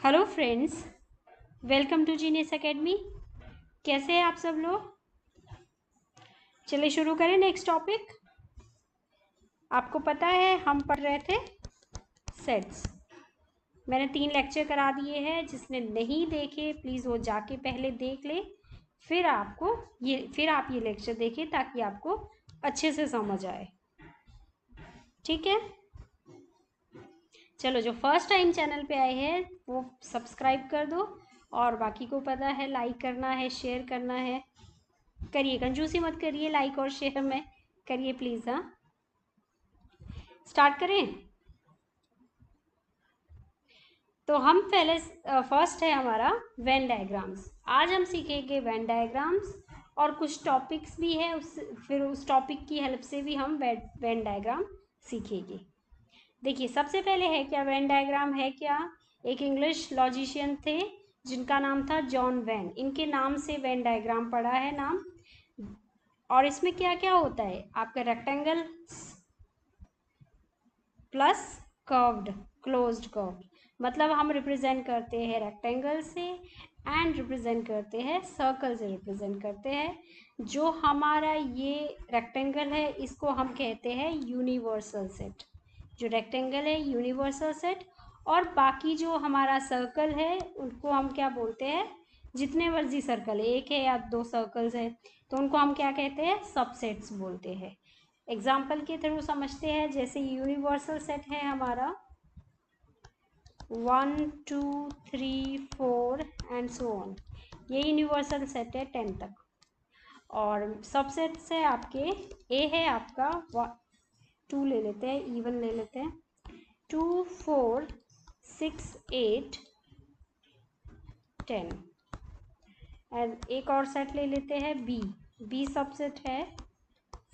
Hello friends, welcome to genius academy. कैसे हैं आप सब लोग? चलिए शुरू करें नेक्स्ट टॉपिक। आपको पता है हम पढ़ रहे थे सेट्स। मैंने 3 लेक्चर करा दिए हैं। जिसने नहीं देखे प्लीज़ वो जाके पहले देख ले, फिर आप ये लेक्चर देखें ताकि आपको अच्छे से समझ आए। ठीक है, चलो जो फर्स्ट टाइम चैनल पे आए हैं वो सब्सक्राइब कर दो, और बाकी को पता है लाइक करना है, शेयर करना है। करिए, कंजूसी मत करिए, लाइक और शेयर में करिए प्लीज़। हाँ, स्टार्ट करें। तो हम पहले फर्स्ट है हमारा वेन डायग्राम्स। आज हम सीखेंगे वेन डायग्राम्स, और कुछ टॉपिक्स भी है फिर उस टॉपिक की हेल्प से भी हम वेन डायग्राम सीखेंगे। देखिए, सबसे पहले है क्या वेन डायग्राम है क्या। एक इंग्लिश लॉजिशियन थे जिनका नाम था जॉन वेन। इनके नाम से वेन डायग्राम पड़ा है नाम। और इसमें क्या क्या होता है आपका, rectangle plus curved, closed curved, मतलब हम रिप्रेजेंट करते हैं रेक्टेंगल से एंड रिप्रेजेंट करते हैं सर्कल से रिप्रेजेंट करते हैं। जो हमारा ये रेक्टेंगल है इसको हम कहते हैं यूनिवर्सल सेट। जो रेक्टेंगल है यूनिवर्सल सेट, और बाकी जो हमारा सर्कल है उनको हम क्या बोलते हैं, जितने मर्जी सर्कल है, एक है या दो सर्कल्स है, तो उनको हम क्या कहते हैं, सबसेट्स बोलते हैं। एग्जाम्पल के थ्रू समझते हैं। जैसे यूनिवर्सल सेट है हमारा 1 2 3 4 एंड सो ऑन, ये यूनिवर्सल सेट है 10 तक। और सबसेट्स है आपके, ए है आपका 2 ले लेते हैं, इवन ले लेते हैं, 2 4 6 8 10। एंड एक और सेट ले लेते हैं बी सबसेट है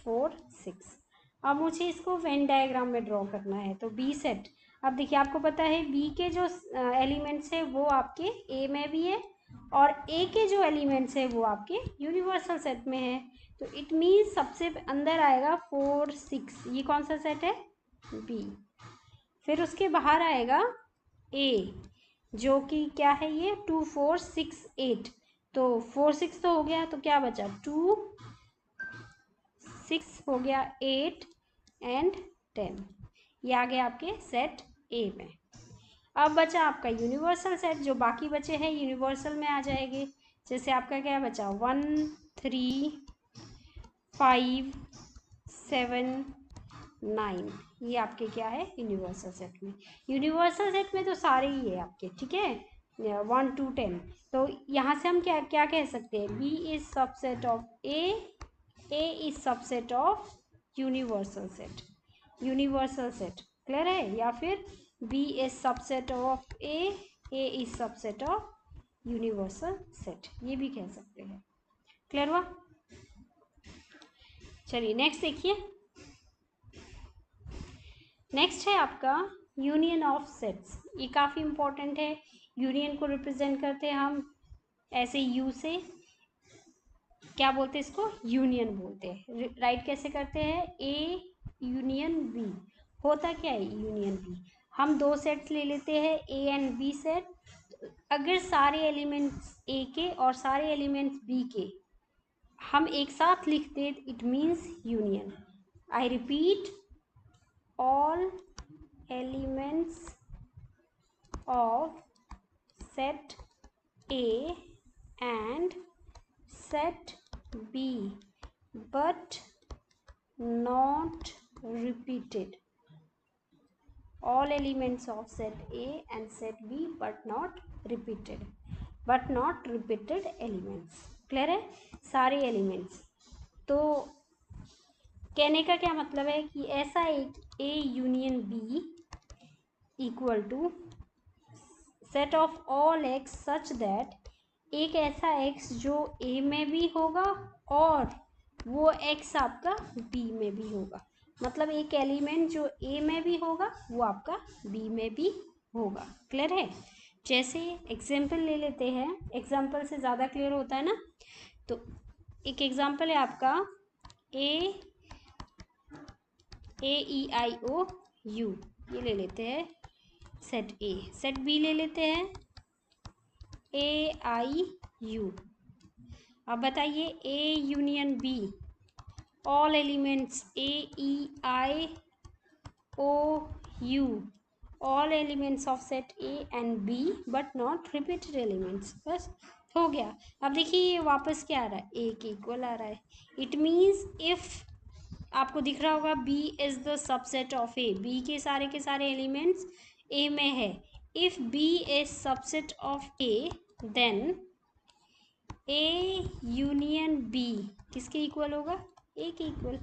4 6। अब मुझे इसको वेन डायग्राम में ड्रॉ करना है, तो बी सेट। अब देखिए, आपको पता है बी के जो एलिमेंट्स है वो आपके ए में भी है, और ए के जो एलिमेंट्स है वो आपके यूनिवर्सल सेट में है। तो इट मीन्स सबसे अंदर आएगा 4 6, ये कौन सा सेट है, बी। फिर उसके बाहर आएगा ए, जो कि क्या है, ये 2 4 6 8। तो 4 6 तो हो गया, तो क्या बचा, 2 6 हो गया, 8 एंड 10। ये आ गया आपके सेट ए में। अब बचा आपका यूनिवर्सल सेट, जो बाकी बचे हैं यूनिवर्सल में आ जाएंगे। जैसे आपका क्या बचा, 1 3 5 7 9, ये आपके क्या है, यूनिवर्सल सेट में। यूनिवर्सल सेट में तो सारे ही है आपके, ठीक है, 1 to 10। तो यहाँ से हम क्या क्या कह सकते हैं, B is subset of A is subset of universal set. Universal set clear है, या फिर B is subset of A is subset of universal set, ये भी कह सकते हैं। क्लियर हुआ? चलिए नेक्स्ट देखिए। नेक्स्ट है आपका यूनियन ऑफ सेट्स। ये काफ़ी इंपॉर्टेंट है। यूनियन को रिप्रेजेंट करते हैं हम ऐसे यू से, क्या बोलते हैं इसको, यूनियन बोलते हैं। राइट कैसे करते हैं, ए यूनियन बी। होता क्या है यूनियन बी, हम दो सेट्स ले लेते हैं ए एंड बी सेट। अगर सारे एलिमेंट्स ए के और सारे एलिमेंट्स बी के हम एक साथ लिखते, it means union. I repeat, all elements of set A and set B but not repeated. All elements of set A and set B but not repeated. But not repeated elements. Clear है, सारे elements. तो कहने का क्या मतलब है कि ऐसा एक A union B equal to set of all x such that, एक ऐसा एक्स जो ए में भी होगा और वो एक्स आपका बी में भी होगा। मतलब एक एलिमेंट जो ए में भी होगा वो आपका बी में भी होगा। क्लियर है? जैसे एग्जाम्पल ले लेते हैं, एग्जाम्पल से ज़्यादा क्लियर होता है ना। तो एक एग्जाम्पल है आपका ए ई आई ओ यू, ये ले लेते हैं सेट ए। सेट बी ले लेते हैं AIU। अब बताइए A union B, all elements AEIOU, all elements of set A and B but not repeated elements. बस हो गया। अब देखिए ये वापस क्या आ रहा है, A के इक्वल आ रहा है। इट मीन्स इफ आपको दिख रहा होगा B is the subset of A, B के सारे एलिमेंट्स A में है। If B is subset of A then A union B किसके इक्वल होगा, A के इक्वल।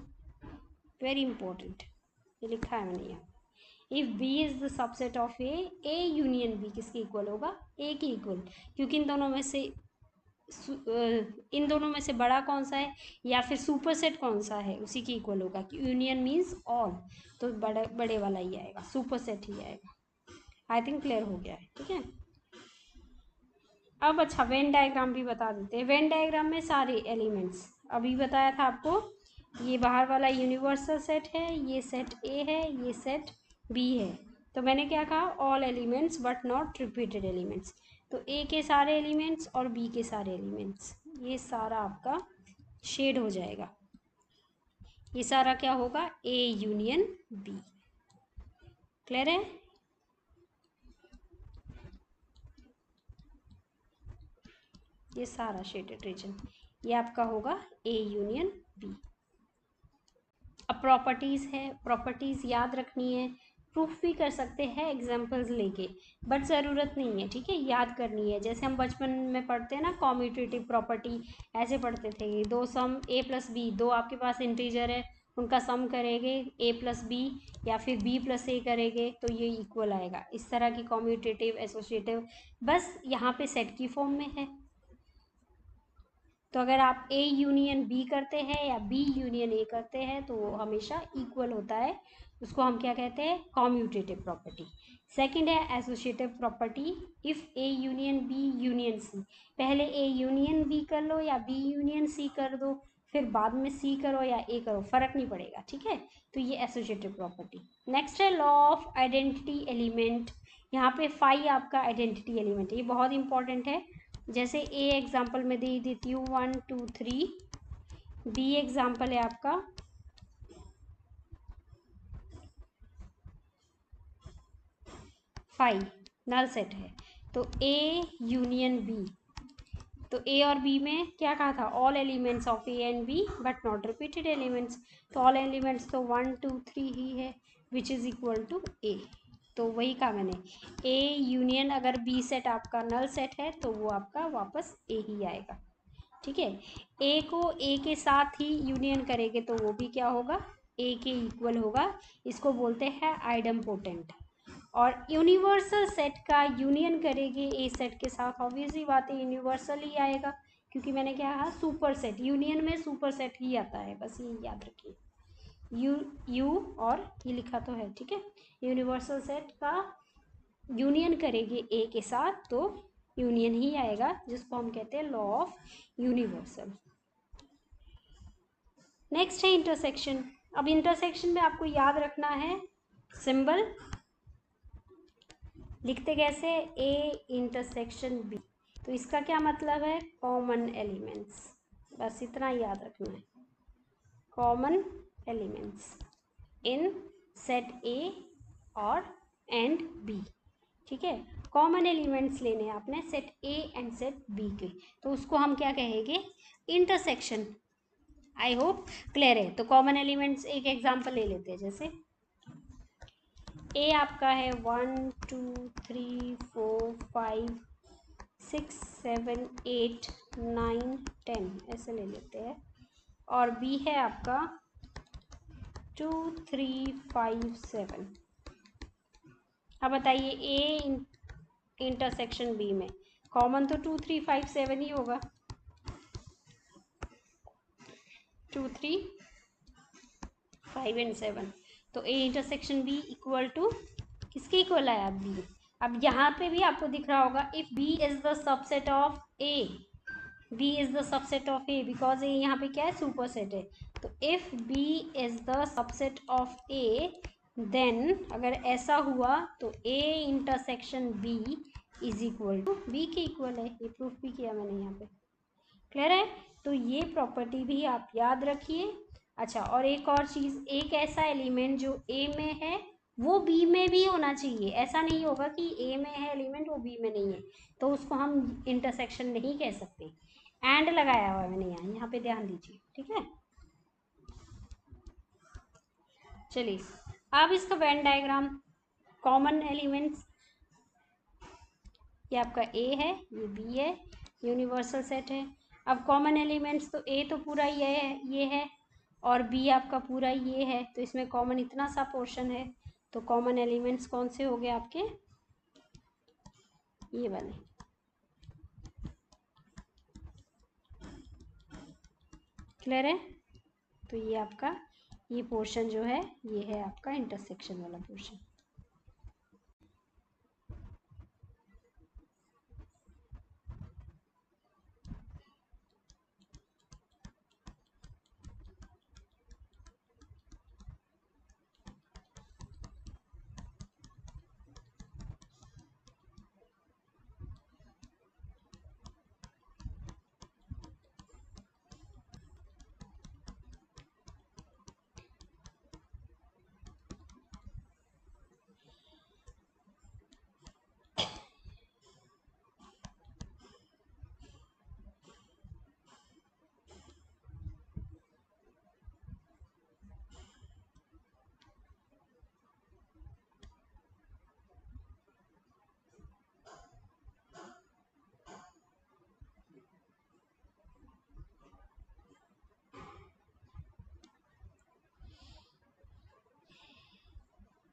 वेरी इंपॉर्टेंट, ये लिखा है मैंने यहाँ। If B is the subset of A union B किसके इक्वल होगा, A के इक्वल। क्योंकि इन दोनों में से बड़ा कौन सा है या फिर सुपरसेट कौन सा है, उसी के इक्वल होगा। कि यूनियन मीन्स ऑल, तो बड़े वाला ही आएगा, सुपरसेट ही आएगा। आई थिंक क्लियर हो गया है, ठीक है। अब अच्छा वेन डायग्राम भी बता देते हैं। वेन डायग्राम में सारे एलिमेंट्स अभी बताया था आपको, ये बाहर वाला यूनिवर्सल सेट है, ये सेट ए है, ये सेट बी है। तो मैंने क्या कहा, all elements but not repeated elements. तो ए के सारे एलिमेंट्स और बी के सारे एलिमेंट्स, ये सारा आपका शेड हो जाएगा। ये सारा क्या होगा, ए यूनियन बी। क्लियर है। ये सारा शेडेड रीजन ये आपका होगा ए यूनियन बी। अब प्रॉपर्टीज़ है, प्रॉपर्टीज़ याद रखनी है, प्रूफ भी कर सकते हैं एग्जांपल्स लेके, बट ज़रूरत नहीं है, ठीक है। याद करनी है, जैसे हम बचपन में पढ़ते हैं ना कॉम्यूटेटिव प्रॉपर्टी, ऐसे पढ़ते थे। दो सम ए प्लस बी, दो आपके पास इंटीजर है, उनका सम करेंगे ए प्लस बी या फिर बी प्लस ए करेंगे तो ये इक्वल आएगा। इस तरह की कॉम्यूटेटिव एसोसिएटिव बस यहाँ पे सेट की फॉर्म में है। तो अगर आप ए यूनियन बी करते हैं या बी यूनियन ए करते हैं तो वो हमेशा इक्वल होता है, उसको हम क्या कहते हैं, कॉम्यूटेटिव प्रॉपर्टी। सेकंड है associative property, if A union B union C. पहले ए यूनियन बी कर लो या बी यूनियन सी कर दो, फिर बाद में सी करो या ए करो, फर्क नहीं पड़ेगा, ठीक है। तो ये एसोसिएटिव प्रॉपर्टी। नेक्स्ट है लॉ ऑफ आइडेंटिटी एलिमेंट। यहाँ पे फाई आपका आइडेंटिटी एलिमेंट है, ये बहुत इंपॉर्टेंट है। जैसे ए एग्जाम्पल में दे देती हूँ 1 2 3, बी एग्जाम्पल है आपका 5, नल सेट है। तो ए यूनियन बी, तो ए और बी में क्या कहा था, all elements of A and B but not repeated elements. तो ऑल एलिमेंट्स तो 1 2 3 ही है which is equal to A. तो वही कहा मैंने, ए यूनियन अगर बी सेट आपका नल सेट है तो वो आपका वापस ए ही आएगा, ठीक है। ए को ए के साथ ही यूनियन करेंगे तो वो भी क्या होगा, ए के इक्वल होगा। इसको बोलते हैं आइडम्पोटेंट। और यूनिवर्सल सेट का यूनियन करेंगे ए सेट के साथ, ऑब्वियसली बात है यूनिवर्सल ही आएगा, क्योंकि मैंने क्या कहा, सुपर सेट, यूनियन में सुपर सेट ही आता है, बस ये याद रखिए। यू और ये लिखा तो है, ठीक है। यूनिवर्सल सेट का यूनियन करेंगे ए के साथ तो यूनियन ही आएगा, जिसको हम कहते हैं लॉ ऑफ यूनिवर्सल। नेक्स्ट है इंटरसेक्शन। अब इंटरसेक्शन में आपको याद रखना है सिंबल, लिखते कैसे, ए इंटरसेक्शन बी। तो इसका क्या मतलब है, कॉमन एलिमेंट्स, बस इतना याद रखना है, कॉमन एलिमेंट्स इन सेट ए और एंड बी, ठीक है। कॉमन एलिमेंट्स लेने हैं आपने set A and set B के, तो उसको हम क्या कहेंगे, इंटरसेक्शन। आई होप क्लियर है। तो कॉमन एलिमेंट्स एक एग्जांपल ले लेते हैं, जैसे ए आपका है 1 2 3 4 5 6 7 8 9 10, ऐसे ले लेते हैं। और बी है आपका 2 3 5 7। अब बताइए ए इंटरसेक्शन बी में कॉमन तो 2 3 5 7 ही होगा, 2 3 5 एंड 7। तो A intersection B equal to किसके इक्वल आया, बी। अब यहाँ पे भी आपको दिख रहा होगा, if B is the subset of A, B is the subset of A, because A यहाँ पे क्या है, सुपर सेट है। तो if B is the subset of A then, अगर ऐसा हुआ तो A intersection B is equal to B के इक्वल है। ये प्रूफ भी किया मैंने यहाँ पे। क्लियर है? तो ये प्रॉपर्टी भी आप याद रखिए। अच्छा, और एक और चीज़, एक ऐसा एलिमेंट जो ए में है वो बी में भी होना चाहिए। ऐसा नहीं होगा कि ए में है एलिमेंट वो बी में नहीं है, तो उसको हम इंटरसेक्शन नहीं कह सकते। एंड लगाया हुआ है मैंने यहाँ पे ध्यान दीजिए, ठीक है। चलिए, अब इसका वेन डायग्राम। कॉमन एलिमेंट्स, ये आपका ए है, ये बी है, यूनिवर्सल सेट है। अब कॉमन एलिमेंट्स तो ए तो पूरा ये है और बी आपका पूरा ये है, तो इसमें कॉमन इतना सा पोर्शन है। तो कॉमन एलिमेंट्स कौन से हो गए आपके? ये वाले। क्लियर है? तो ये आपका ये पोर्शन जो है ये है आपका इंटरसेक्शन वाला पोर्शन।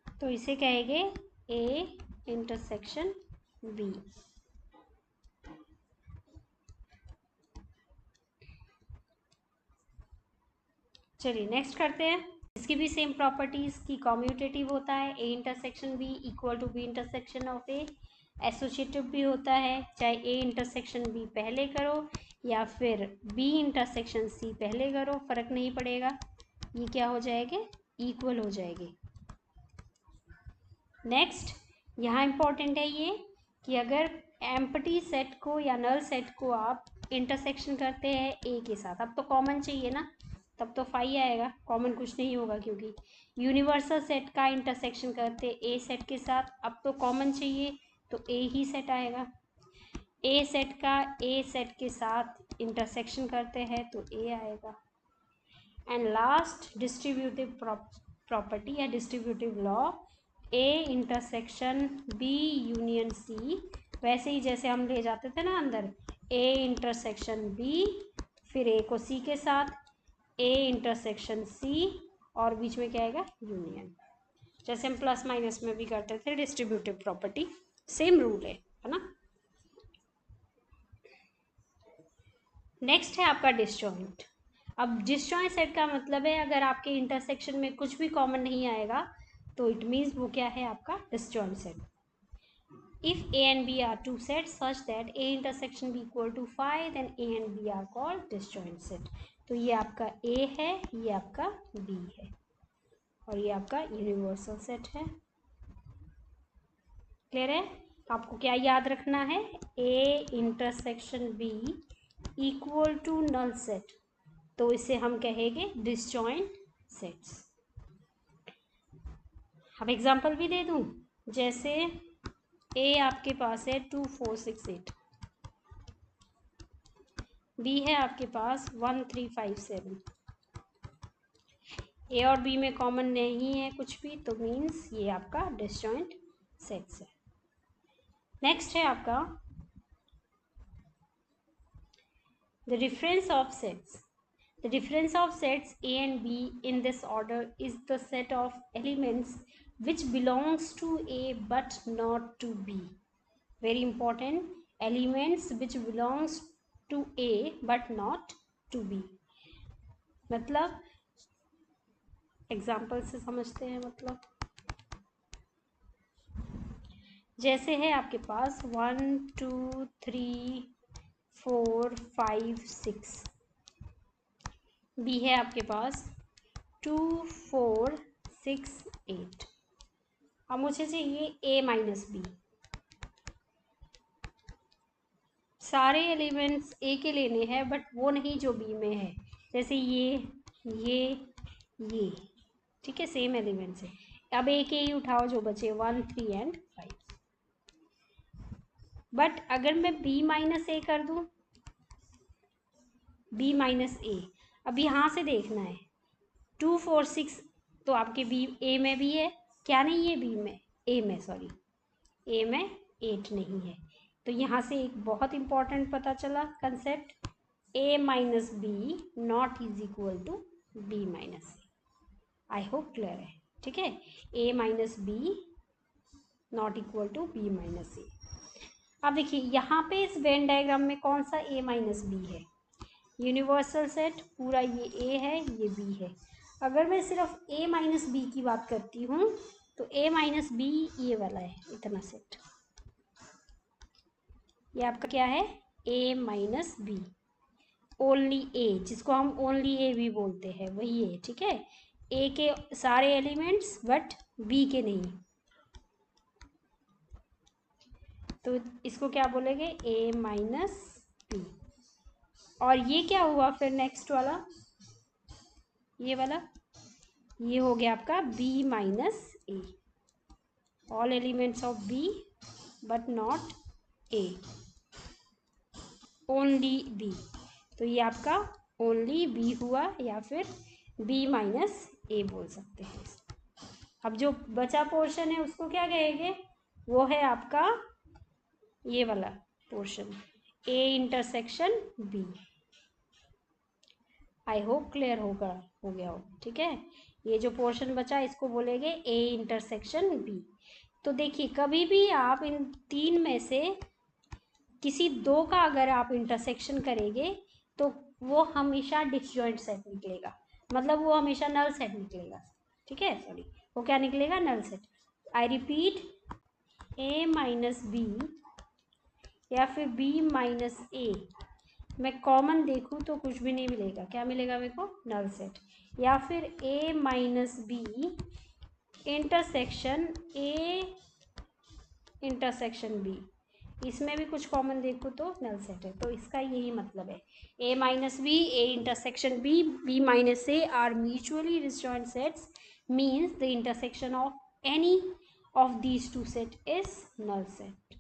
तो इसे कहेंगे ए इंटरसेक्शन बी। चलिए नेक्स्ट करते हैं। इसकी भी सेम प्रॉपर्टीज की कॉम्यूटेटिव होता है, A intersection B equal to B intersection of A. Associative भी होता है, चाहे ए इंटरसेक्शन बी पहले करो या फिर बी इंटरसेक्शन सी पहले करो, फर्क नहीं पड़ेगा, ये क्या हो जाएंगे? इक्वल हो जाएंगे। नेक्स्ट, यहाँ इंपॉर्टेंट है ये कि अगर एम्प्टी सेट को या नल सेट को आप इंटरसेक्शन करते हैं ए के साथ, अब तो कॉमन चाहिए ना, तब तो फाई आएगा, कॉमन कुछ नहीं होगा क्योंकि यूनिवर्सल सेट का इंटरसेक्शन करते ए सेट के साथ, अब तो कॉमन चाहिए तो ए ही सेट आएगा। ए सेट का ए सेट के साथ इंटरसेक्शन करते हैं तो ए आएगा। एंड लास्ट, डिस्ट्रीब्यूटिव प्रॉपर्टी या distributive law, A intersection B union C, वैसे ही जैसे हम ले जाते थे ना अंदर, ए इंटरसेक्शन बी, फिर ए को सी के साथ, ए इंटरसेक्शन सी, और बीच में क्या आएगा? यूनियन। जैसे हम प्लस माइनस में भी करते थे डिस्ट्रीब्यूटिव प्रॉपर्टी, सेम रूल है ना। नेक्स्ट है आपका डिसजॉइंट। अब डिसजॉइंट सेट का मतलब है अगर आपके इंटरसेक्शन में कुछ भी कॉमन नहीं आएगा तो इट मीन्स वो क्या है? आपका disjoint set. If A and B are two set such that A intersection B equal to phi, then A and B are called disjoint set. तो ये आपका ए है, ये आपका बी है, और ये आपका यूनिवर्सल सेट है। क्लियर है? आपको क्या याद रखना है? A intersection B equal to null set, तो इसे हम कहेंगे डिसजॉइंट सेट्स। अब एग्जांपल भी दे दूं, जैसे ए आपके पास है 2 4 6 8, बी है आपके पास 1 3 5 7, ए और बी में कॉमन नहीं है कुछ भी, तो मीन्स ये आपका डिसजॉइंट सेट्स है। नेक्स्ट है आपका the difference of sets. The difference of sets A and B in this order is the set of elements which belongs to A but not to B. Very important, elements which belongs to A but not to B. मतलब example से समझते हैं। मतलब जैसे है आपके पास 1 2 3 4 5 6, B है आपके पास 2 4 6 8। अब मुझे चाहिए ए माइनस बी। सारे एलिमेंट्स ए के लेने हैं बट वो नहीं जो बी में है, जैसे ये ठीक है, सेम एलिमेंट्स है। अब ए के ही उठाओ जो बचे 1 3 एंड 5। बट अगर मैं बी माइनस ए कर दूं, बी माइनस ए, अब यहाँ से देखना है 2 4 6 तो आपके बी ए में भी है, क्या नहीं है बी में, ए में, सॉरी ए में 8 नहीं है। तो यहाँ से एक बहुत इंपॉर्टेंट पता चला concept, A minus B not is equal to B minus A. I hope clear है, ठीक है। A minus B not equal to B minus A. अब देखिए यहाँ पे इस वेन डायग्राम में कौन सा ए माइनस बी है, यूनिवर्सल सेट पूरा ये ए है ये बी है। अगर मैं सिर्फ ए माइनस बी की बात करती हूँ तो ए माइनस बी ये वाला है, इतना सेट, ये आपका क्या है, ए माइनस बी, ओनली ए, जिसको हम ओनली ए भी बोलते हैं वही है, ठीक है। ए के सारे एलिमेंट्स बट बी के नहीं, तो इसको क्या बोलेंगे, ए माइनस बी। और ये क्या हुआ फिर नेक्स्ट वाला, ये वाला, ये हो गया आपका B minus A, all elements of B but not A, only B. तो ये आपका ओनली बी हुआ या फिर बी माइनस ए बोल सकते हैं। अब जो बचा पोर्शन है उसको क्या कहेंगे, वो है आपका ये वाला portion, A intersection B. I hope clear हो गया हो, ठीक है। ये जो पोर्शन बचा इसको बोलेंगे ए इंटरसेक्शन बी। तो देखिए कभी भी आप इन तीन में से किसी दो का अगर आप इंटरसेक्शन करेंगे तो वो हमेशा डिसजॉइंट सेट निकलेगा, मतलब वो हमेशा नल सेट निकलेगा, ठीक है, सॉरी वो क्या निकलेगा, null set. I repeat, A minus B या फिर बी माइनस ए, मैं कॉमन देखूँ तो कुछ भी नहीं मिलेगा, क्या मिलेगा मेरे को, नल सेट। या फिर A minus B intersection A intersection B, इसमें भी कुछ कॉमन देखो तो नल सेट है। तो इसका यही मतलब है, A minus B, A intersection B, B minus A are mutually disjoint sets, means the intersection of any of these two set is null set.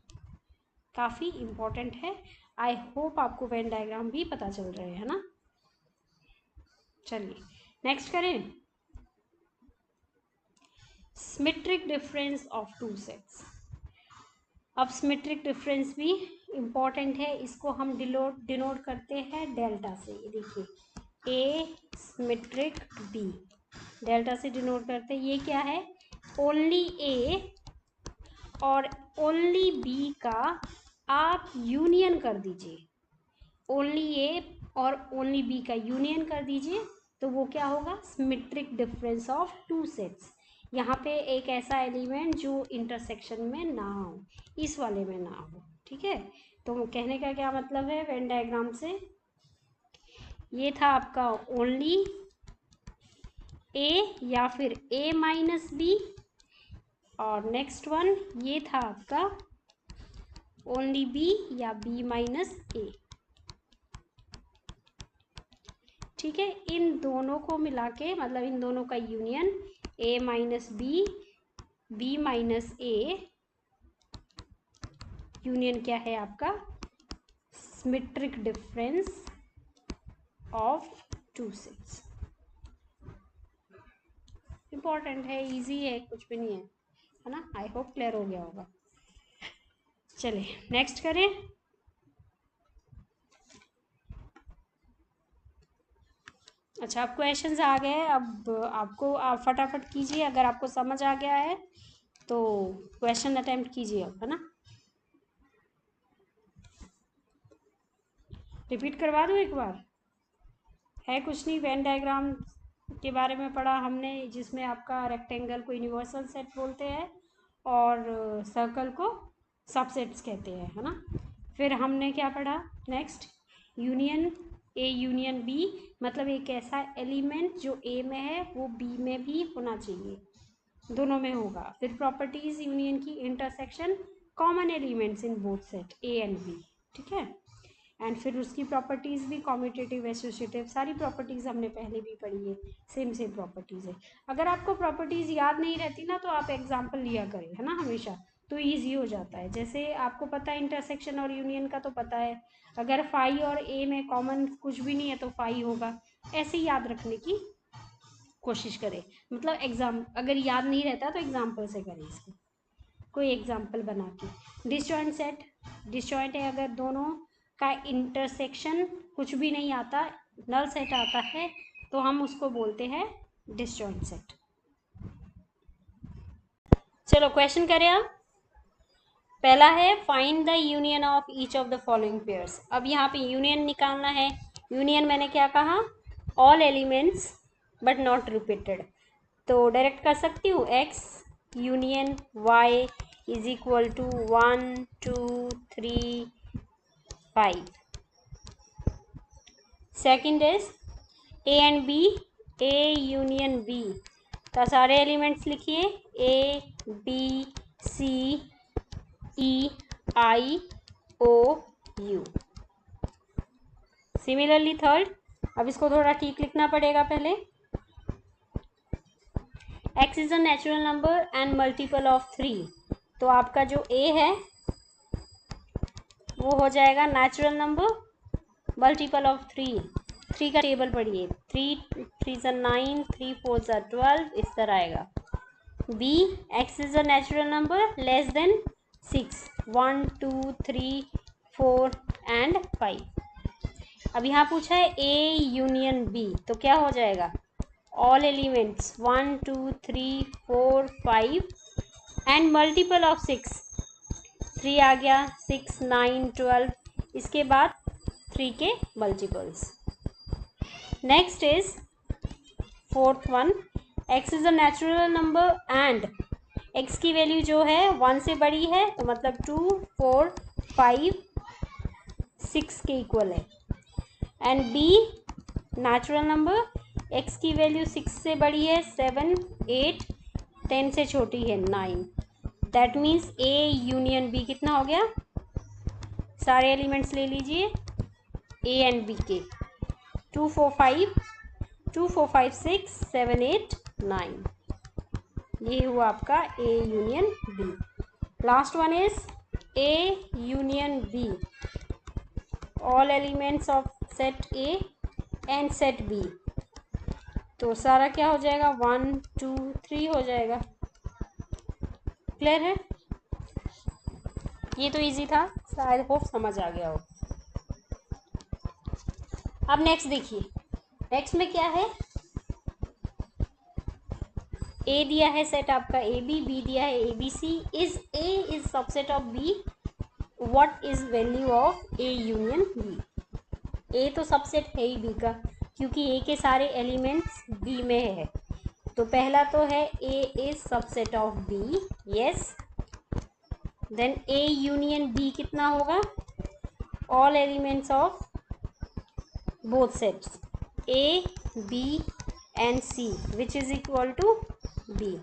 काफ़ी इंपॉर्टेंट है। आई होप आपको वेन डायग्राम भी पता चल रहे हैं ना। चलिए नेक्स्ट करें, symmetric difference of two sets. अब सिमेट्रिक डिफरेंस भी इम्पॉर्टेंट है, इसको हम डिनोट करते हैं डेल्टा से। ये देखिए ए सिमेट्रिक बी, डेल्टा से डिनोट करते हैं। ये क्या है, ओनली ए और ओनली बी का आप यूनियन कर दीजिए, ओनली ए और ओनली बी का यूनियन कर दीजिए तो वो क्या होगा, symmetric difference of two sets. यहाँ पे एक ऐसा एलिमेंट जो इंटरसेक्शन में ना हो, इस वाले में ना हो, ठीक है। तो कहने का क्या मतलब है वेन डायग्राम से, ये था आपका ओनली ए या फिर ए माइनस बी, और नेक्स्ट वन ये था आपका ओनली बी या बी माइनस ए, ठीक है। इन दोनों को मिला के मतलब इन दोनों का union A minus B, B minus A, union क्या है आपका, symmetric difference of two sets. Important है, इजी है, कुछ भी नहीं है ना। आई होप क्लियर हो गया होगा। चलिए नेक्स्ट करें, अच्छा अब क्वेश्चंस आ गए, अब आपको आप फटाफट कीजिए, अगर आपको समझ आ गया है तो क्वेश्चन अटेम्प्ट कीजिए अब, है ना। रिपीट करवा दूँ एक बार, है कुछ नहीं, वेन डायग्राम के बारे में पढ़ा हमने, जिसमें आपका रेक्टेंगल को यूनिवर्सल सेट बोलते हैं और सर्कल को सबसेट्स कहते हैं, है ना। फिर हमने क्या पढ़ा next, union A union B, मतलब एक ऐसा एलिमेंट जो ए में है वो बी में भी होना चाहिए, दोनों में होगा। फिर प्रॉपर्टीज यूनियन की, intersection, common elements in both set A and B, ठीक है। एंड फिर उसकी प्रॉपर्टीज़ भी कॉम्यूटेटिव, एसोसिएटिव, सारी प्रॉपर्टीज़ हमने पहले भी पढ़ी है, सेम सेम प्रॉपर्टीज़ है। अगर आपको प्रॉपर्टीज़ याद नहीं रहती ना तो आप एग्जाम्पल लिया करें, है ना, हमेशा, तो ईजी हो जाता है। जैसे आपको पता है इंटरसेक्शन और यूनियन का तो पता है, अगर फाई और ए में कॉमन कुछ भी नहीं है तो फाई होगा, ऐसे ही याद रखने की कोशिश करें। मतलब एग्जाम अगर याद नहीं रहता तो एग्जाम्पल से करें इसको, कोई एग्जाम्पल बना के। डिसजॉइंट सेट, डिसजॉइंट है अगर दोनों का इंटरसेक्शन कुछ भी नहीं आता, नल सेट आता है, तो हम उसको बोलते हैं डिसजॉइंट सेट। चलो क्वेश्चन करें अब। पहला है find the union of each of the following pairs. अब यहाँ पे यूनियन निकालना है। यूनियन मैंने क्या कहा, all elements but not repeated, तो डायरेक्ट कर सकती हूँ, x union y is equal to 1 2 3 5। Second is A and B, A union B, तो सारे एलिमेंट्स लिखिए, A B C E I O U. Similarly third, अब इसको थोड़ा ठीक लिखना पड़ेगा पहले, x is a natural number and multiple of 3, तो आपका जो a है वो हो जाएगा नेचुरल नंबर मल्टीपल ऑफ 3। 3 का टेबल पढ़िए, 3 3 9, 3 4 12, इस तरह आएगा। b, x is a natural number less than 6, 1 2 3 4 and 5। अब यहाँ पूछा है a यूनियन b, तो क्या हो जाएगा, all elements 1 2 3 4 5 and multiple of 6, 3 आ गया, 6 9 12, इसके बाद 3 के multiples. Next is fourth one, x is a natural number and x की वैल्यू जो है 1 से बड़ी है, तो मतलब 2 4 5 6 के इक्वल है। And b natural number, x की वैल्यू 6 से बड़ी है, 7 8, 10 से छोटी है 9, that means a union b कितना हो गया, सारे एलिमेंट्स ले लीजिए a एंड b के, 2 4 5 6 7 8 9, ये हुआ आपका a union b। Last one is a union b, all elements of set a and set b, तो सारा क्या हो जाएगा, 1 2 3 हो जाएगा। क्लियर है, ये तो इजी था, शायद होप समझ आ गया हो। अब नेक्स्ट देखिए, नेक्स्ट में क्या है, ए दिया है सेट आपका ए बी दिया है A B C, is A is subset of B, what is value of A union B. A तो सबसेट है ही बी का, क्योंकि ए के सारे एलिमेंट्स बी में है, तो पहला तो है A is subset of B, yes. Then A union B कितना होगा, all elements of both sets A B and C which is equal to B.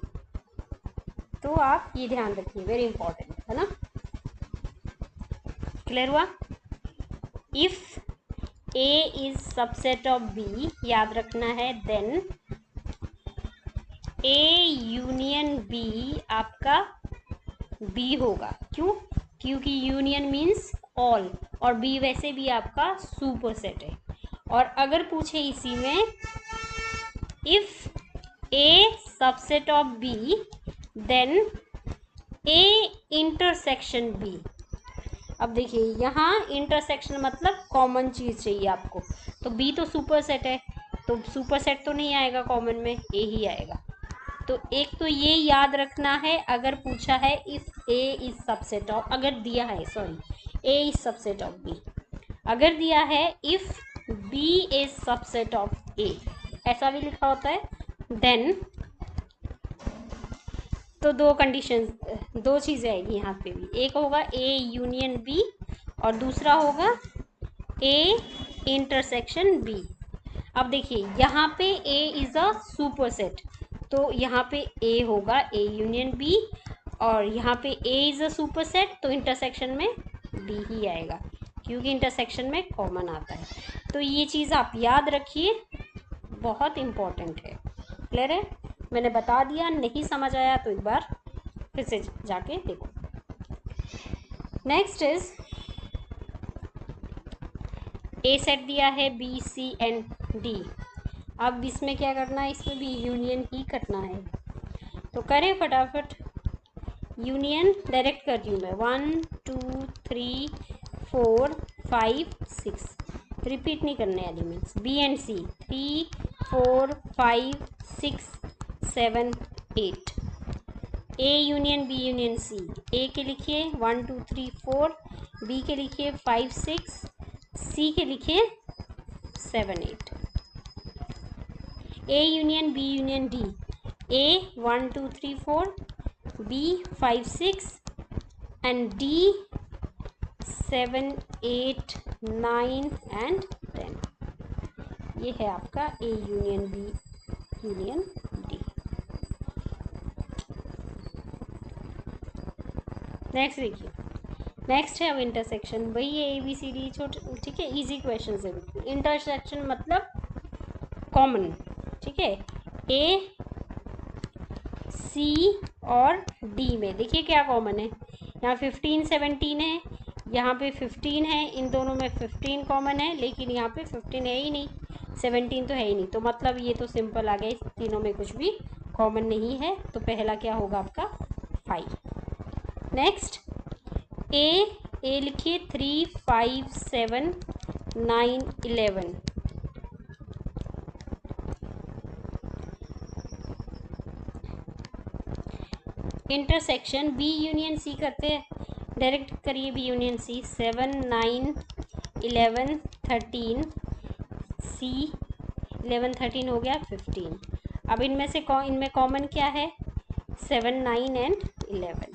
तो आप ये ध्यान रखिए, वेरी इंपॉर्टेंट है ना। क्लियर हुआ, if A is subset of B, याद रखना है, देन ए यूनियन बी आपका बी होगा। क्यों, क्योंकि यूनियन मीन्स ऑल, और बी वैसे भी आपका सुपर सेट है। और अगर पूछे इसी में, if A subset of B then A intersection B. अब देखिए यहाँ इंटरसेक्शन मतलब कॉमन चीज चाहिए आपको, तो बी तो सुपर सेट है, तो सुपर सेट तो नहीं आएगा कॉमन में, ए ही आएगा। तो एक तो ये याद रखना है, अगर पूछा है if A is subset of, अगर दिया है, sorry, A is subset of B, अगर दिया है if B is subset of A, ऐसा भी लिखा होता है, देन तो दो कंडीशन, दो चीज़ें आएगी यहाँ पे भी, एक होगा ए यूनियन बी और दूसरा होगा ए इंटरसेक्शन बी। अब देखिए यहाँ पे ए इज अ सुपर सेट, तो यहाँ पे ए होगा ए यूनियन बी, और यहाँ पे ए इज अ सुपर सेट, तो इंटरसेक्शन में बी ही आएगा, क्योंकि इंटरसेक्शन में कॉमन आता है। तो ये चीज़ आप याद रखिए, बहुत इम्पॉर्टेंट है। क्लियर है? मैंने बता दिया, नहीं समझ आया तो एक बार फिर से जाके देखो। नेक्स्ट इज ए सेट दिया है, बी सी एंड डी। अब इसमें क्या करना है, इसमें भी यूनियन ही करना है। तो करें फटाफट यूनियन, डायरेक्ट कर रही हूँ मैं। 1 2 3 4 5 6, रिपीट नहीं करने elements. B and C 3 4 5 6 7 8। A union B union C, A के लिखिए 1 2 3 4, बी के लिखिए 5 6, सी के लिखिए 7 8। A union B union D, A 1 2 3 4, B 5 6 and D 7 8 9 and 10। ये है आपका A union B union D. Next देखिए, नेक्स्ट है अब इंटरसेक्शन। वही है ए बी सी डी, छोटे ठीक है, इजी क्वेश्चन है बिल्कुल। इंटरसेक्शन मतलब कॉमन, ठीक है। ए सी और डी में देखिए क्या कॉमन है, यहाँ 15 17 है, यहाँ पे 15 है, इन दोनों में 15 कॉमन है, लेकिन यहाँ पे 15 है ही नहीं, 17 तो है ही नहीं। तो मतलब ये तो सिंपल आ गया, इस तीनों में कुछ भी कॉमन नहीं है। तो पहला क्या होगा आपका 5। नेक्स्ट ए लिखिए 3 5 7 9 11। इंटरसेक्शन बी यूनियन सी करते हैं, डायरेक्ट करिए बी यूनियन सी। 7 9 11 13, सी 11 13 हो गया 15। अब इनमें से इनमें कॉमन क्या है, 7 9 एंड 11,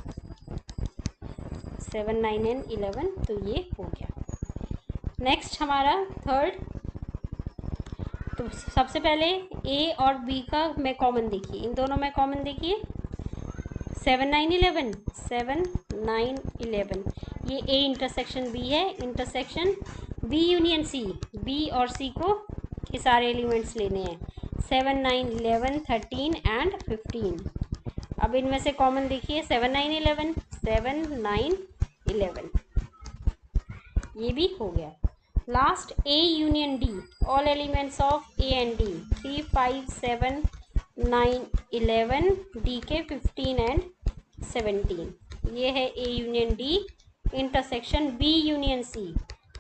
7 9 एंड 11, तो ये हो गया। नेक्स्ट हमारा थर्ड, तो सबसे पहले ए और बी का में कॉमन देखिए, इन दोनों में कॉमन देखिए 7 9 11, 7 9 11, ये ए इंटरसेक्शन बी है। Intersection B union C, B और सी को के सारे एलिमेंट्स लेने हैं, 7 9 11 13 एंड 15। अब इनमें से कॉमन देखिए 7 9 11, 7 9 11, ये भी हो गया। Last A union D, all elements of A and D 3 5 7 9 11, D के 15 एंड 17, ये है A union D. Intersection B union C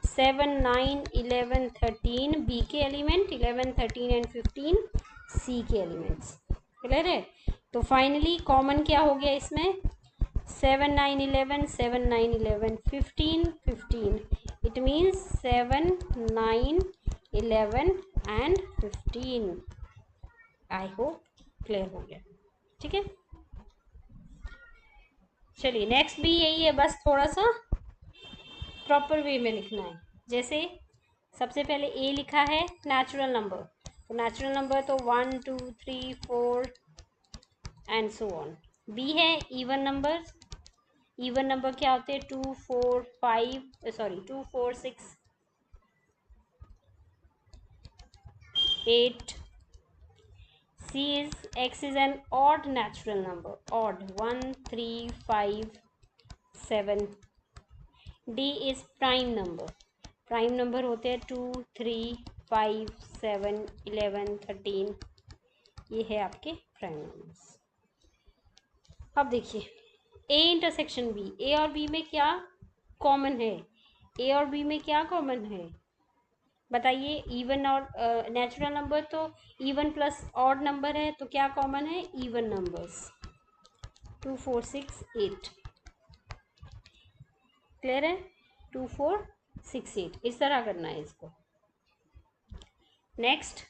7 9 11 13, B के एलिमेंट 11 13 एंड 15, सी के एलिमेंट्स। क्लियर है? तो फाइनली कॉमन क्या हो गया इसमें, 7 9 11 7 9 11 15 15, it means 7 9 11 and 15। I hope clear हो गया, ठीक है। चलिए नेक्स्ट भी यही है, बस थोड़ा सा प्रॉपर वे में लिखना है। जैसे सबसे पहले ए लिखा है नेचुरल नंबर, तो नेचुरल नंबर तो 1 2 3 4 एंड सो ऑन। बी है इवन नंबर, इवन नंबर क्या होते हैं 2 4 5 sorry 2 4 6 8। C is X is an odd natural number, odd 1 3 5 7। D is prime number, prime number होते हैं 2 3 5 7 11 13, ये है आपके प्राइम नंबर्स। अब देखिए A इंटरसेक्शन B, A और B में क्या कॉमन है, A और B में क्या कॉमन है बताइए। इवन और नेचुरल नंबर तो इवन प्लस ऑड नंबर है, तो क्या कॉमन है, इवन नंबर्स 2 4 6 8। क्लियर है? 2 4 6 8, इस तरह करना है इसको। नेक्स्ट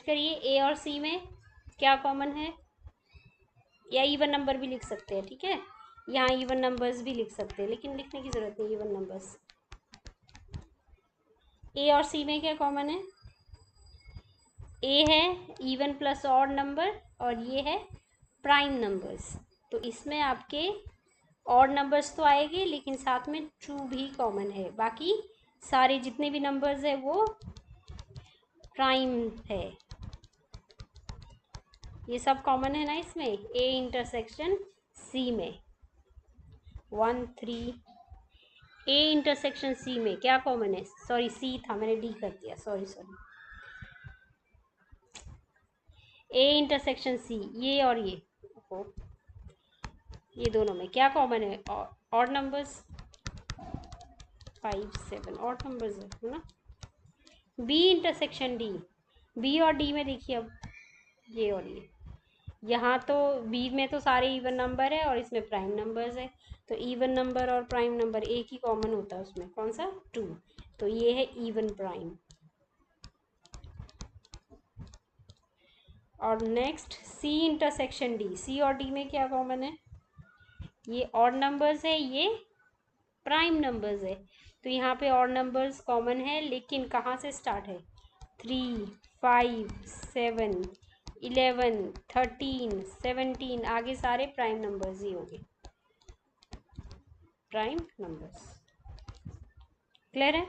करिए ए और सी में क्या कॉमन है, या इवन नंबर भी लिख सकते हैं, ठीक है, यहाँ इवन नंबर्स भी लिख सकते हैं, लेकिन लिखने की जरूरत नहीं इवन नंबर्स। ए और सी में क्या कॉमन है, ए है इवन प्लस ऑड नंबर और ये है प्राइम नंबर्स। तो इसमें आपके ऑड नंबर्स तो आएंगे लेकिन साथ में ट्रू भी कॉमन है, बाकी सारे जितने भी नंबर्स है वो प्राइम है। ये सब कॉमन है ना इसमें, ए इंटरसेक्शन सी में 1 3, ए इंटरसेक्शन सी में क्या कॉमन है, सॉरी सी था मैंने डी कर दिया, सॉरी ए इंटरसेक्शन सी, ये और ये दोनों में क्या कॉमन है, ऑड नंबर्स 5 7 ऑड नंबर्स है ना। बी इंटरसेक्शन डी, बी और डी में देखिए अब ये और ये, यहाँ तो बी में तो सारे इवन नंबर है और इसमें प्राइम नंबर्स है, तो इवन नंबर और प्राइम नंबर एक ही कॉमन होता है उसमें, कौन सा 2, तो ये है इवन प्राइम। और नेक्स्ट सी इंटरसेक्शन डी, सी और डी में क्या कॉमन है, ये ऑड नंबर्स है, ये प्राइम नंबर्स है, तो यहाँ पे ऑड नंबर्स कॉमन है लेकिन कहाँ से स्टार्ट है, 3 5 7 11 13 17, आगे सारे प्राइम नंबर्स ही होंगे, प्राइम नंबर्स। क्लियर है,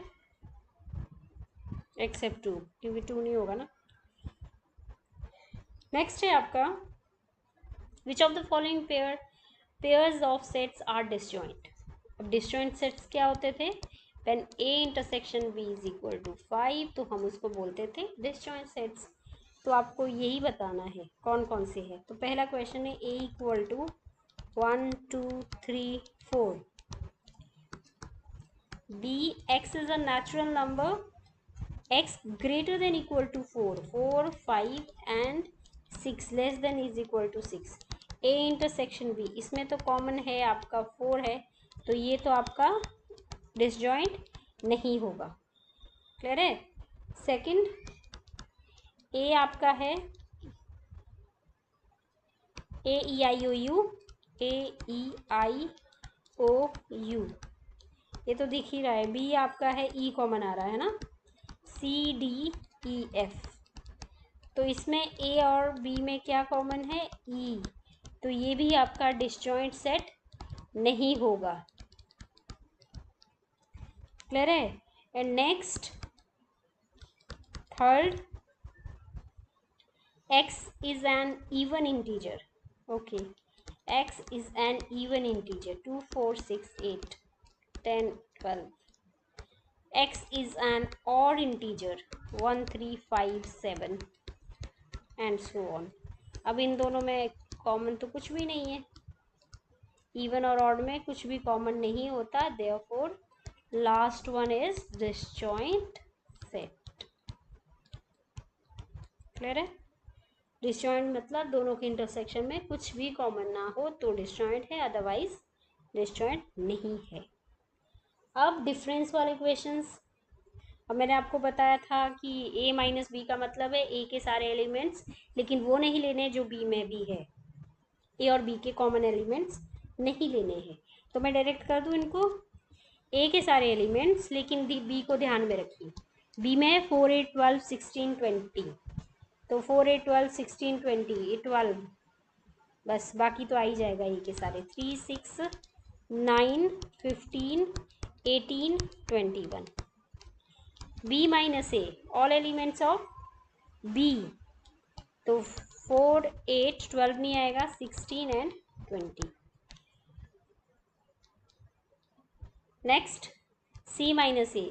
एक्सेप्ट 2, क्योंकि 2 नहीं होगा ना। नेक्स्ट है आपका, which of the following pairs of sets are disjoint. अब डिसजॉइंट सेट्स क्या होते थे, when A intersection B is equal to 5, तो हम उसको बोलते थे डिसजॉइंट सेट्स। तो आपको यही बताना है कौन कौन से है। तो पहला क्वेश्चन है A equal to 1 2 3 4, B x is a natural number, x greater than equal to 4 4 5 and 6 less than is equal to 6, a intersection b, इसमें तो कॉमन है आपका 4 है, तो ये तो आपका डिसजॉइंट नहीं होगा। क्लियर है। सेकंड, a आपका है ए ई I O you, A E I O you, ये तो दिख ही रहा है। b आपका है e कॉमन आ रहा है ना, C D E F, तो इसमें A और B में क्या कॉमन है, E, तो ये भी आपका डिसजॉइंट सेट नहीं होगा। क्लियर है। And next third, X is an even integer, okay, X is an even integer 2 4 6 8 10 12, X is an odd integer 1 3 5 7 and so on. अब इन दोनों में कॉमन तो कुछ भी नहीं है, इवन और ऑड में कुछ भी कॉमन नहीं होता, therefore last one is disjoint set. Clear है। डिसजॉइंट मतलब दोनों के इंटरसेक्शन में कुछ भी कॉमन ना हो तो डिसजॉइंट है, अदरवाइज डिसजॉइंट नहीं है। अब डिफरेंस वाले क्वेश्चंस, अब मैंने आपको बताया था कि a माइनस बी का मतलब है a के सारे एलिमेंट्स, लेकिन वो नहीं लेने जो b में भी है, a और b के कॉमन एलिमेंट्स नहीं लेने हैं। तो मैं डायरेक्ट कर दूं इनको, a के सारे एलिमेंट्स, लेकिन b को ध्यान में रखिए। b में है 4 8 12 16 20, तो 4 8 12 16 20 ये 12, बस बाकी तो आ ही जाएगा a के सारे, 3 6 9 15 18 21। b minus A, all elements of b, तो 4 8 12 नहीं आएगा, 16 and 20। Next c minus A,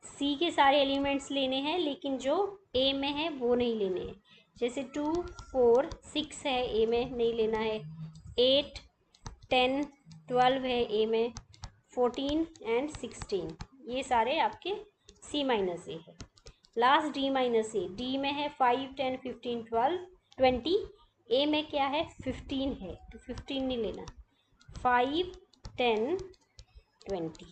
c के सारे एलिमेंट्स लेने हैं लेकिन जो a में है वो नहीं लेने हैं, जैसे 2 4 6 है a में, नहीं लेना है, 8 10 12 है a में, 14 एंड 16 ये सारे आपके c माइनस ए है। लास्ट d माइनस ए, d में है 5 10 15 12 20, a में क्या है 15 है, तो 15 नहीं लेना, 5 10 20।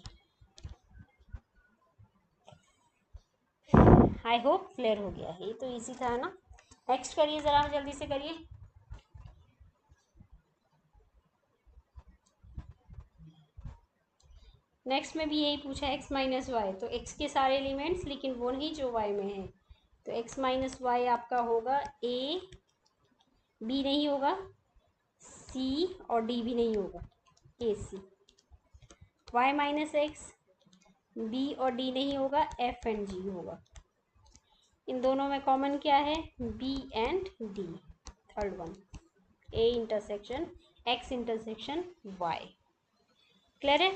आई होप क्लियर हो गया है, ये तो इजी था ना। नेक्स्ट करिए ज़रा जल्दी से करिए। नेक्स्ट में भी यही पूछा x माइनस वाई, तो x के सारे एलिमेंट्स लेकिन वो नहीं जो y में है, तो x माइनस वाई आपका होगा a, b नहीं होगा, c और d भी नहीं होगा, a c, y minus x, b और d नहीं होगा, f एंड g होगा। इन दोनों में कॉमन क्या है, b and d। Third one, a intersection x intersection y। Clear है?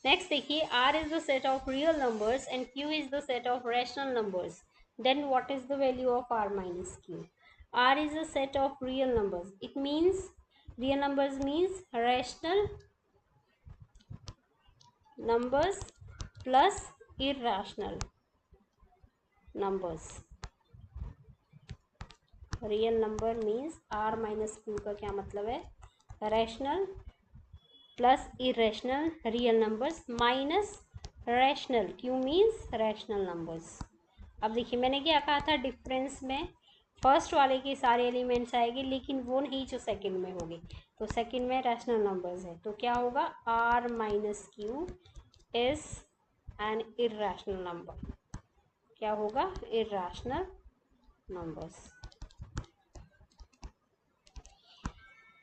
नेक्स्ट देखिए, r is the set of real numbers and q is the set of rational numbers, then what is the value of r minus q? r is a set of real numbers. It means real numbers means rational numbers plus irrational numbers. Real number means r minus q का क्या मतलब है, rational plus irrational real numbers minus rational, q means rational numbers. अब देखिए मैंने क्या कहा था, डिफरेंस में फर्स्ट वाले के सारे एलिमेंट्स आएंगे, लेकिन वो नहीं जो सेकंड में होंगे। तो सेकंड में रैशनल नंबर्स है, तो क्या होगा, r minus Q is an irrational number. क्या होगा, इर्रेशनल नंबर्स।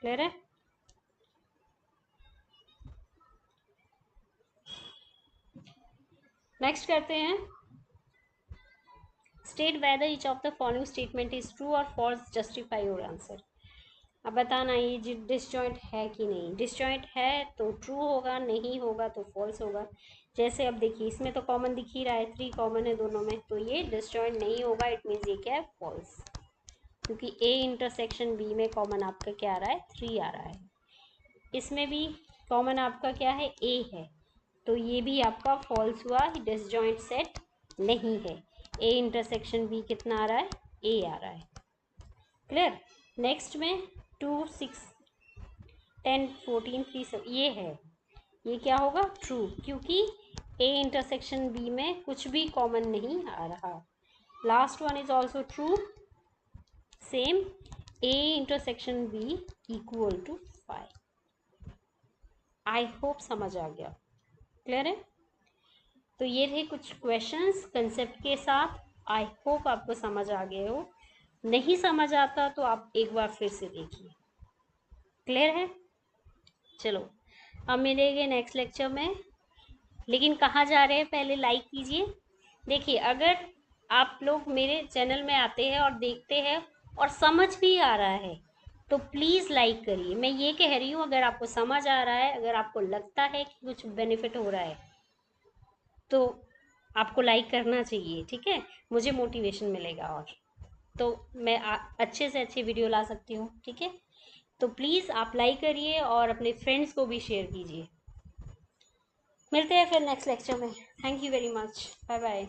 क्लियर है? नेक्स्ट करते हैं, state whether each of the following statement is true और फॉल्स, जस्टिफाई योर आंसर। अब बताना ये डिसजॉइंट है कि नहीं। डिसजॉइंट है तो ट्रू होगा, नहीं होगा तो फॉल्स होगा। जैसे अब देखिए इसमें तो कॉमन दिख ही रहा है, 3 कॉमन है दोनों में, तो ये डिसजॉइंट नहीं होगा। इट मीन्स ये क्या है, फॉल्स, क्योंकि ए इंटरसेक्शन बी में कॉमन आपका क्या आ रहा है, 3 आ रहा है। इसमें भी कॉमन आपका क्या है, ए है, तो ये भी आपका फॉल्स हुआ, डिसजॉइंट सेट नहीं है। ए इंटरसेक्शन बी कितना आ रहा है, ए आ रहा है। क्लियर? नेक्स्ट में 2 6 10 14 3 सब ये है, ये क्या होगा, ट्रू, क्योंकि ए इंटरसेक्शन बी में कुछ भी कॉमन नहीं आ रहा। Last one is also true, same, A intersection B equal to 5। I hope समझ आ गया। क्लियर है? तो ये थे कुछ क्वेश्चंस कंसेप्ट के साथ। आई होप आपको समझ आ गए हो। नहीं समझ आता तो आप एक बार फिर से देखिए। क्लियर है? चलो अब मिलेंगे नेक्स्ट लेक्चर में, लेकिन कहाँ जा रहे हैं, पहले लाइक कीजिए। देखिए अगर आप लोग मेरे चैनल में आते हैं और देखते हैं और समझ भी आ रहा है तो प्लीज़ लाइक करिए। मैं ये कह रही हूँ, अगर आपको समझ आ रहा है, अगर आपको लगता है कि कुछ बेनिफिट हो रहा है तो आपको लाइक करना चाहिए, ठीक है, मुझे मोटिवेशन मिलेगा और तो मैं अच्छे से अच्छे वीडियो ला सकती हूँ, ठीक है। तो प्लीज़ आप लाइक करिए और अपने फ्रेंड्स को भी शेयर कीजिए। मिलते हैं फिर नेक्स्ट लेक्चर में। Thank you very much, bye bye.